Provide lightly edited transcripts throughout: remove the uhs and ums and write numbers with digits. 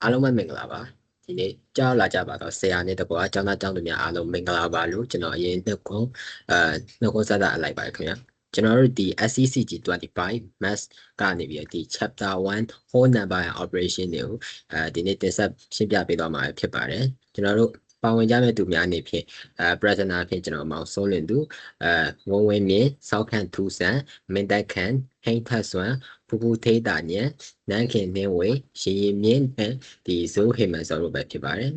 အားလုံးပဲမင်္ဂလာပါဒီနေ့ကြောက်လာကြပါတော့ဆရာနဲ့တကွာကျောင်းသားကျောင်းသူများအားလုံးမင်္ဂလာပါလို့ကျွန်တော်အရင်နှစ်ခုနှစ်ခုစတာအလိုက်ပါခင်ဗျာကျွန်တော်တို့ဒီ SCCG 25 Maths ကနေပြီးဒီ Chapter 1 Whole Number and Operation တွေကိုဒီနေ့တင်ဆက်ရှင်းပြပေးသွားမှာဖြစ်ပါတယ်ကျွန်တော်တို့ပါဝင်ကြမဲ့သူများအနေဖြင့်presenter အဖြစ်ကျွန်တော်မောင်စိုးလင်သူဝဝင်းမြင့်စောက်ခန့်ထူးဆန်မင်းတက်ခန့်ဟိန်းထတ်စွမ်းဖူဖူထေးတာညံနန်းခင်နှင်းဝေရေရင်မြင့်ဒီဇိုးဟေမန်စောတို့ပဲဖြစ်ပါတယ်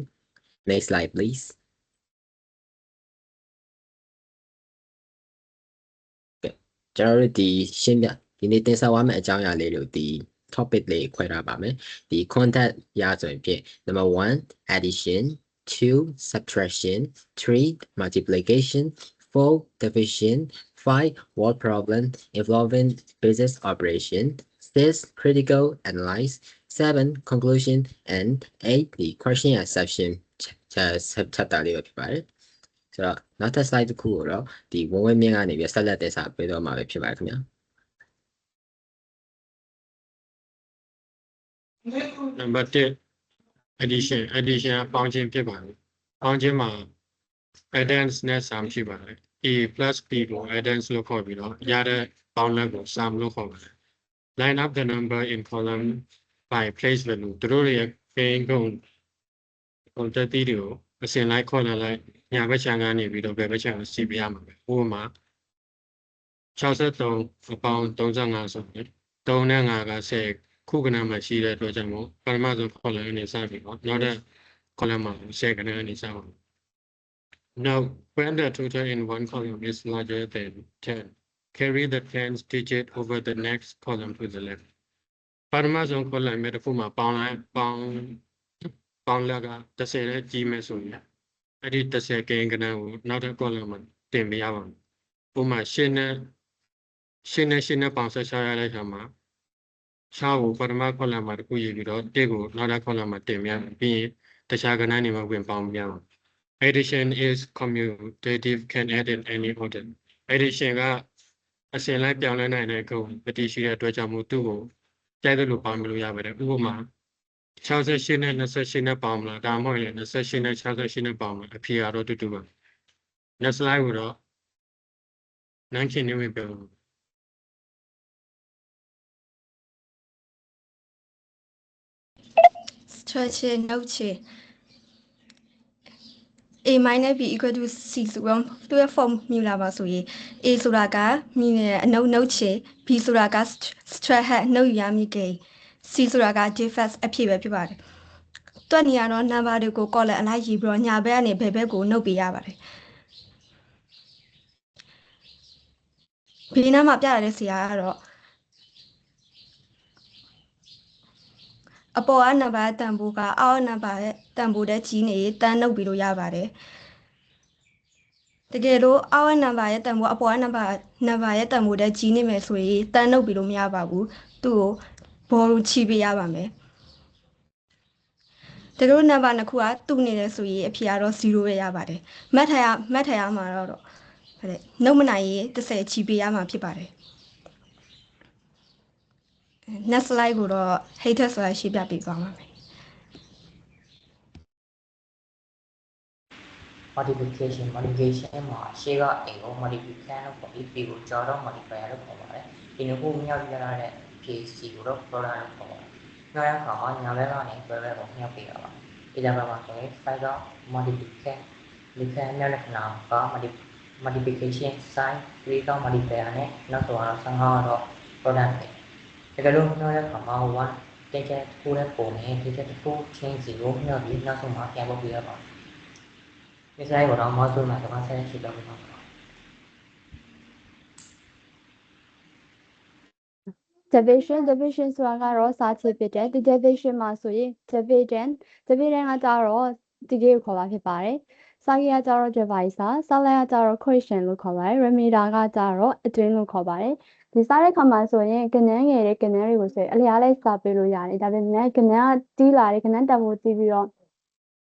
next slide please ကျွန်တော်တို့ဒီရှင်းပြဒီနေ့တင်ဆက်သွားမယ့်အကြောင်းအရာလေးတို့ဒီ topic လေးခွဲထားပါမယ်ဒီ content ရဆိုရင်ဖြင့် number 1 addition 2 subtraction 3 multiplication 4 division 5 word problem involving business operation 6 critical analysis 7 conclusion and 8 the question and section chapter လေးပဲဖြစ်ပါတယ်ဆိုတော့နောက်ထပ် slide တစ်ခုကိုတော့ဒီဝဝင်းမြင့်ကနေပြီးဆက်လက်တင်ဆက်ပေးတော့မှာပဲဖြစ်ပါတယ်ခင်ဗျာ number 1 addition ပေါင်းခြင်းဖြစ်ပါတယ်ပေါင်းခြင်းမှာ addends နဲ့ sum ရှိပါတယ် a plus b ကို addends လို့ခေါ်ပြီးတော့ရတဲ့ပေါင်းလက်ကို sum လို့ခေါ်ပါတယ် line up the number in column by place value သူတို့ရဲ့ paying ကုန်တက်တီးတွေကိုအစဉ်လိုက်ခေါ်လာလိုက်ညာဘက်ခြမ်းကနေပြီးတော့ဘယ်ဘက်ခြမ်းကိုစီးပြရမှာပဲဥပမာ63အပေါင်း35ဆိုရင်3နဲ့5က10ခုကဏ္ဍမှာရှိတဲ့အတွက်ကြောင့်မို့ပထမဆုံး column အနေစပြီးတော့နောက်တဲ့ column မှာ10ကဏ္ဍအနေစပါ Now when the total in one column is larger than 10 carry the 10th digit over the next column to the left ပထမဆုံး column မှာတစ်ခုမှာပေါင်းလက်က10နဲ့ကြီးမယ်ဆိုရင်အဲ့ဒီ10ကိန်းကဏ္ဍကိုနောက်တဲ့ column မှာတင်ပြရပါမယ်ဥပမာ8နဲ့ပေါင်း16ရတဲ့အခါမှာ6ကိုပထမ column မှာတစ်ခုရေးပြီးတော့1ကိုနောက်တဲ့ column မှာတင်ပြပြီးရင်တခြားကဏ္ဍတွေမှာဝင်ပေါင်းပြရအောင် Addition is commutative can add in any order addition ကအစဉ်လိုက်ပြောင်းလဲနိုင်တဲ့ကုန်ပတိရှိတဲ့အတွက်ကြောင့်မို့သူ့ကိုကြိုက်သလိုပေါင်းလို့ရပါတယ်ဥပမာ68နဲ့28နဲ့ပေါင်းမလားဒါမှမဟုတ်ရင်28နဲ့68နဲ့ပေါင်းမလားအဖြေကတော့တူတူပါ next slide ကိုတော့နန်းခင်နေဝင်ပြော Stretching note a minus b equal to c ဆိုတော့သူ့ရဲ့ formula ပါဆိုရင် a ဆိုတာကမြင်တဲ့အနှုတ်နှုတ်ချေ b ဆိုတာက stretch ဟက်နှုတ်ရမြင့်ကိန်း c ဆိုတာက defect အဖြစ်ပဲဖြစ်ပါတယ်တွက်နေရတော့ number တွေကို column အလိုက်ရေးပြီးတော့ညာဘက်ကနေဘယ်ဘက်ကိုနှုတ်ပေးရပါတယ်ဘေးနားမှာပြရတဲ့ဆရာကတော့အပေါ်ကနံပါတ်တန်ဖိုးကအောက်နံပါတ်ရဲ့တန်ဖိုးတဲ့ကြီးနေတန်းနှုတ်ပြီးလို့ရပါတယ်တကယ်လို့အောက်နံပါတ်ရဲ့တန်ဖိုးအပေါ်ကနံပါတ်ရဲ့တန်ဖိုးတဲ့ကြီးနေမယ်ဆိုရင်တန်းနှုတ်ပြီးလို့မရပါဘူးသူ့ကိုဘောလုံးချီပေးရပါမယ်တကယ်လို့နံပါတ်နှစ်ခုကတူနေတယ်ဆိုရင်အဖြေကတော့0ပဲရပါတယ်မှတ်ထားရမှာတော့နှုတ်မနိုင်ရင်30ချီပေးရမှာဖြစ်ပါတယ် next slide ကိုတော့ haters ဆိုတာရှင်းပြပေးသွားပါမယ် multiplication မှာရှေ့က a ကို multiplication လို့ခေါ်ပြီး b ကိုကျော်တော့ multiplier လို့ခေါ်ပါတယ်ဒီနှစ်ခုမြောက်ပြရတဲ့ p c ကိုတော့ product လို့ခေါ်ပါတယ်နောက်ရခါမှာညာဘက်ကနေဘယ်ဘက်ကိုမြောက်ပြရပါဒီကြပါဆိုရင် 5 က multiplication မြောက်တဲ့ခဏက multiplication sign 3 က multiplier နဲ့နောက်ဆိုတော့15ကတော့ product ပဲတကယ်လို့နောက်ရခါမှာ1တက်ချက်တစ်ခုနဲ့ပုံနေတက်ချက်တစ်ခုချင်း0မြောက်ပြီးနောက်ဆုံးမှာပြန်ပုတ်ပြရပါဒီဆိုင်ကတော့မော့ဆိုမှာကမ္ဘာဆိုင်ရှိတော့ပါ division ဆိုတာကတော့စာချစ်ဖြစ်တယ်ဒီ division မှာဆိုရင် dividend ကကြတော့ဒီလေးကိုခေါ်တာဖြစ်ပါတယ်စာကြီးကကြတော့ divisor စာလိုက်ကကြတော့ quotient လို့ခေါ်ပါတယ် remainder ကကြတော့အတွင်းလို့ခေါ်ပါတယ်ဒီစားတဲ့ခါမှာဆိုရင်ကဏ္ဍငယ်တဲ့ကဏ္ဍတွေကိုဆိုရင်အလျားလိုက်စာပေးလို့ရတယ်ဒါပေမဲ့ကဏ္ဍတီးလာတဲ့ကဏ္ဍတန်ဖိုးတီးပြီးတော့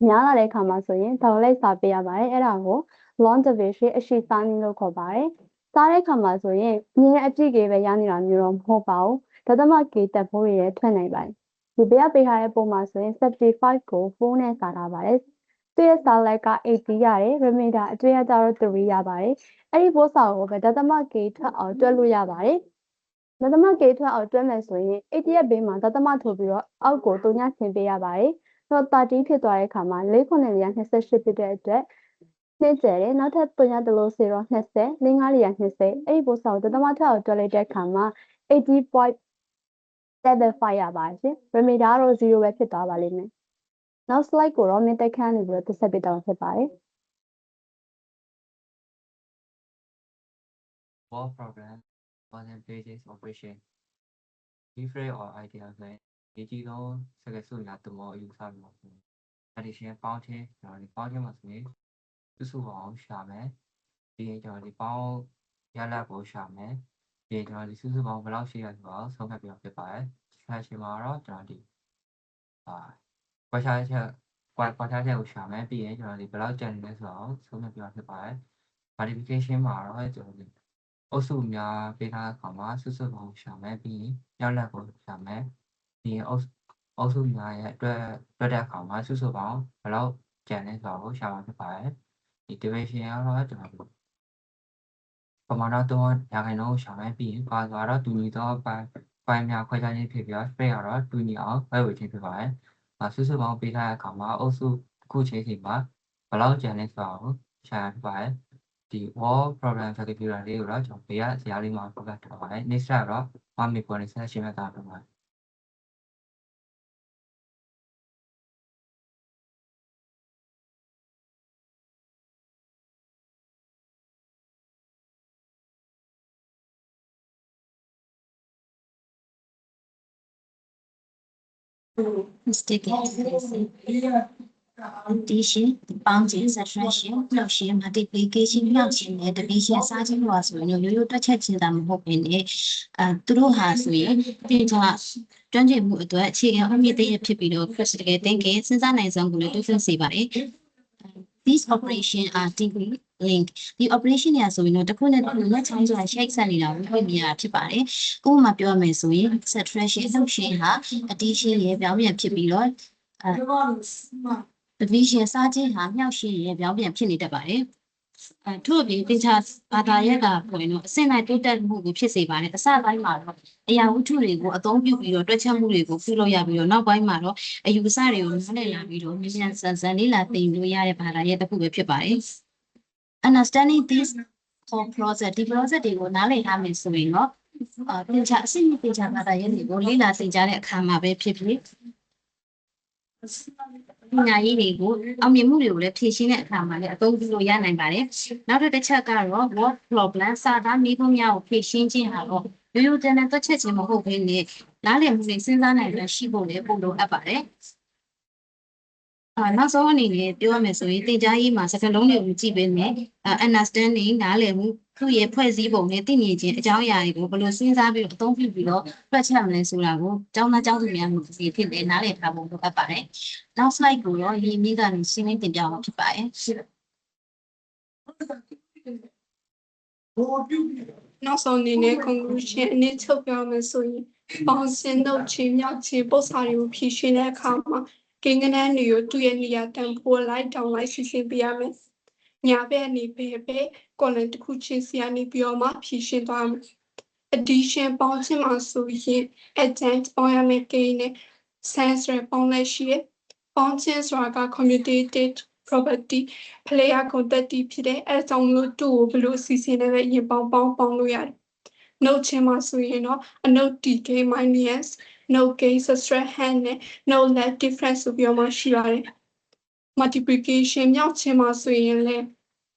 များလာတဲ့အခါမှာဆိုရင်ဒေါ်လိုက်စာပေးရပါတယ်အဲ့ဒါကို long division အရှိစာနည်းလို့ခေါ်ပါတယ်စားတဲ့ခါမှာဆိုရင်မြင်းအပြည့်ကြီးပဲရနေတာမျိုးတော့မဟုတ်ပါဘူးဒါသမ k တက်ဖို့ရထွက်နိုင်ပါတယ် ဒီဘေးကပေးထားတဲ့ပုံမှာဆိုရင်75ကို4နဲ့စာထားပါတယ်သူရဲ့စာလိုက်က80ရတယ် remainder အတွင်းကကျတော့3ရပါတယ်အဲ့ဒီပို့စာကိုပဲဒသမ k ထွက်အောင်တွက်လို့ရပါတယ်ဒသမ k ထွက်အောင်တွက်မယ်ဆိုရင်80ရဲ့ဘေးမှာဒသမထိုးပြီးတော့အောက်ကို3ညဆင်းပေးရပါတယ်ဆိုတော့30ဖြစ်သွားတဲ့အခါမှာ4 9 28ဖြစ်တဲ့အတွက်နှင်းကျဲတယ်နောက်ထပ်3ညတလို့0 20 4 5 4 20အဲ့ဒီပို့စာကိုဒသမထွက်အောင်တွက်လိုက်တဲ့အခါမှာ80.75ရပါရှင် remainder တော့0ပဲဖြစ်သွားပါလိမ့်မယ်နောက် slide ကိုတော့မင်းတက်ခန်းနေပြီးတော့တစ်ဆက်ပေးတော့ဖြစ်ပါတယ် Word problem percentages operation different or idea ဆိုဒီကြည့်တော့စကားစုများတမောအယူဆပြီးတော့ addition ပေါင်းခြင်းကျွန်တော်ဒီပေါင်းခြင်းမှာဆိုရင်စုအောင်ရှာမယ်ပြီးရင်ကျွန်တော်ဒီပေါင်းရလဒ်ကိုရှာမယ်ပြီးရင်ကျွန်တော်ဒီစုပေါင်းဘယ်လောက်ရှိရဆိုတော့ဆုံးဖြတ်ပြီးတော့ဖြစ်ပါတယ် strategy မှာတော့ကျွန်တော်ဒီကွာခြားချက်ကိုရှာမယ်ပြီးရင်ကျွန်တော်ဒီဘယ်လောက်ကျန်နေလဲဆိုတော့ဆုံးဖြတ်ပြီးတော့ဖြစ်ပါတယ် modification မှာတော့ကျွန်တော်ဒီအုပ်စုများပေးထားတဲ့အခါမှာစုပေါင်းရှာမယ်ပြီးရင်ရလဒ်ကိုရှာမယ်ပြီးရင်အုပ်စုများရဲ့အတွက်တဲ့အခါမှာစုပေါင်းဘယ်လောက်ကျန်လဲဆိုတော့ရှာမှာဖြစ်ပါတယ်ဒီ division ကတော့ကျွန်တော်ပမာဏတော့ရာခိုင်နှုန်းရှာမယ်ပြီးရင်ပါဆိုတော့တူညီသောပိုင်းများခွဲခြားခြင်းဖြစ်ပြီးတော့ spread ကတော့တူညီအောင်ခွဲဝေခြင်းဖြစ်ပါတယ်စုပေါင်းပေးထားတဲ့အခါမှာအုပ်စုတစ်ခုချင်းစီမှာဘယ်လောက်ကျန်လဲဆိုတော့ရှာရဖြစ်ပါတယ်ဒီ wall problem vocabulary လေးကိုတော့ကျွန်တော်ဘေးကဇာတ်လေးမှာဖတ်ထားပါတယ် next တော့ 1 minute ပေါ်နေဆက်ရှင်းပြတာဖြစ်ပါတယ်mistake addition ပေါင်းခြင်း subtraction နှုတ်ခြင်း multiplication နှုတ်ခြင်းနဲ့ division စားခြင်းလို့ဆိုရင်ရိုးရိုးတွက်ချက်ခြင်းသာမဟုတ်ဘဲနဲ့သူတို့ဟာဆိုရင်တင်ကြကျွမ်းကျင်မှုအတွက်အခြေခံအမြင့်တရဖြစ်ပြီးတော့ critical thinking စဉ်းစားနိုင်စွမ်းကိုလည်းတိုးတက်စေပါတယ် These operations are deeply linked ဒီ operation တွေဆိုရင်တော့တစ်ခုနဲ့တစ်ခုလက်ချောင်းဆိုတာရှိတ်ဆက်နေတာကိုတွေ့မြင်ရဖြစ်ပါတယ်ဥပမာပြောရမယ်ဆိုရင် subtraction နှုတ်ခြင်းဟာ addition ရဲ့ပြောင်းပြန်ဖြစ်ပြီးတော့division စားခြင်းဟာမြောက်ရှင်းရဲ့ပြောင်းပြန်ဖြစ်နေတတ်ပါတယ်ထို့အပြင်တင်ချာဘာသာရပ်ကပေါ်ရင်တော့အစင်လိုက်တိုးတက်မှုကိုဖြစ်စေပါတယ်အစပိုင်းမှာတော့အရာဝတ္ထုတွေကိုအသုံးပြုပြီးတော့တွက်ချက်မှုတွေကိုပြုလုပ်ရပြီးတော့နောက်ပိုင်းမှာတော့အယူအဆတွေကိုနားလည်လာပြီးတော့မြန်ဆန်ဆန်လေးလာသိလို့ရတဲ့ဘာသာရပ်တစ်ခုပဲဖြစ်ပါတယ် Understanding this whole process ဒီ process တွေကိုနားလည်ထားမယ်ဆိုရင်တော့တင်ချာအစင်တင်ချာဘာသာရပ်တွေကိုလေးလာသိကြတဲ့အခါမှာပဲဖြစ်ဖြစ်ညာရေးတွေကိုအောင်မြင်မှုတွေကိုလည်းဖြည့်ရှင်းတဲ့အခါမှာလည်းအသုံးပြုလို့ရနိုင်ပါတယ်။နောက်တစ်ချက်ကတော့ word problem စာသားမိခွန်းများကိုဖြည့်ရှင်းခြင်းဟာတော့ရိုးရိုးတန်းတန်းတွက်ချက်ခြင်းမဟုတ်ဘဲနဲ့နားလည်မှုတွေစဉ်းစားနိုင်တဲ့ရှိဖို့လည်းပို့လို့အပ်ပါတယ်။နောက်ဆုံးအနေနဲ့ပြောရမယ်ဆိုရင်သင်ကြားရေးမှာစကားလုံးတွေကိုကြည့်ပေးမယ် understanding နားလည်မှုသူ့ရဲ့ဖွဲ့စည်းပုံနဲ့သိမြင်ခြင်းအကြောင်းအရာတွေကိုဘယ်လိုစဉ်းစားပြီးတော့အသုံးပြုပြီးတော့တွက်ချက်မလဲဆိုတာကိုကျောင်းသားကျောင်းသူများမှုစီဖြစ်နေနားလည်ထားဖို့လိုအပ်ပါတယ်။နောက် slide ကိုတော့ရင်းမြစ်ကနေရှင်းလင်းတင်ပြမှာဖြစ်ပါတယ်။နောက်ဆုံးအနေနဲ့ conclusion အနည်းချုပ်ပြောမယ်ဆိုရင်ပေါင်းစင်တို့ချင်းမြောက်ချင်းပို့စာတွေကိုဖြည့်ရှင်းတဲ့အခါမှာကိန်းဂဏန်းတွေကိုသူ့ရဲ့နေရာတန်ဖိုးလိုက်တောင်းလိုက်ရှင်းပြရမယ်။ညာဘက်အနေပဲ column တစ်ခုချင်းစီကနေပြီးတော့မှဖြည့်ရှင်းသွားမယ်။ addition ပေါင်းခြင်းမှာဆိုရင် adjunct ပေါင်းရမယ်ကိန်းနဲ့ sense ပေါင်းလိုက်ရှိရဲ့ပေါင်းခြင်းဆိုတာက commutative property player quantity ဖြစ်တဲ့အဲကြောင့်လို့သူ့ကိုဘယ်လိုစီစဉ်လဲပဲရင်ပေါင်းလို့ရတယ်။ note ချင်းမှာဆိုရင်တော့ a note tk minus note k subtract hand နဲ့ note let difference ဆိုပြီးတော့မှရှိပါတယ်။ multiplication မြောက်ချင်းမှာဆိုရင်လည်း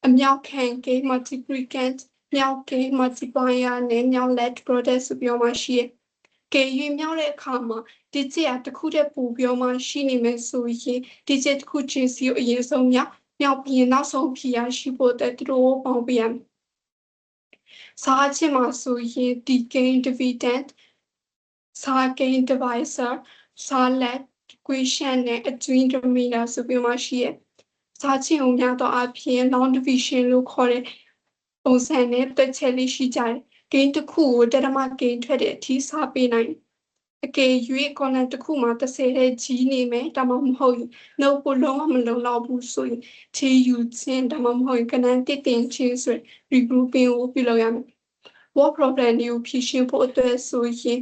အမြောက်ခံ k multiplicand မြောက် k multiplier နဲ့မြောက် let product ဆိုပြီးတော့မှရှိရဲ့။ကဲရွေးမြောက်တဲ့အခါမှာdigit တစ်ခုတည်းပို့ပြီးတော့မှရှိနေမယ်ဆိုရင် digit တစ်ခုချင်းစီကိုအရင်ဆုံးမြောက်ပြီးရင်နောက်ဆုံးဖြေရရှိဖို့အတွက်သူတို့ပေါင်းပေးရမယ်။စားခြင်းမှာဆိုရင် degain dividend စား gain divisor စား let equation နဲ့ adjoint remainder ဆိုပြီးမှရှိရဲ့။စားခြင်းကိုများတော့အဖြစ် long division လို့ခေါ်တဲ့ပုံစံနဲ့တွက်ချက်လေးရှိကြတယ်။ gain တစ်ခုကိုတရမ gain ထွက်တဲ့အထိစားပေးနိုင် အကယ်၍ column တစ်ခုမှာ30တဲ့ကြီးနေမယ်ဒါမှမဟုတ်နှုတ်ဖို့လုံးဝမလုံလောက်ဘူးဆိုရင်ခြေယူခြင်းဒါမှမဟုတ်ကဏ္ဍတစ်တင်ခြင်းဆို regrouping ကိုပြုလုပ်ရမယ် what problem တွေကိုဖြေရှင်းဖို့အတွက်ဆိုရင်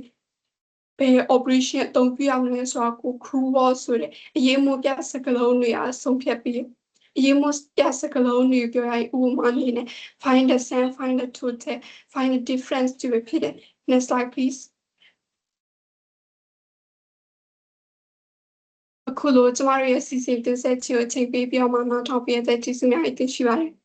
ဘယ် operation အသုံးပြုရမလဲဆိုတာကို crew word ဆိုတဲ့အရေးမပြစကားလုံးတွေအဆုံးဖြတ်ပြီးအရေးမပြစကားလုံးတွေပြောရရင်ဥပမာအနေနဲ့ find the sum find the total find the difference တွေဖြစ်တယ် next slide please အခုလိုကျမတို့ရဲ့စီစဉ်တင်ဆက်ခြင်းကိုချိန်ပေးပြီးတော့မှနောက်ထောင်ပေးတဲ့ကျေးဇူးများတင်ရှိပါတယ်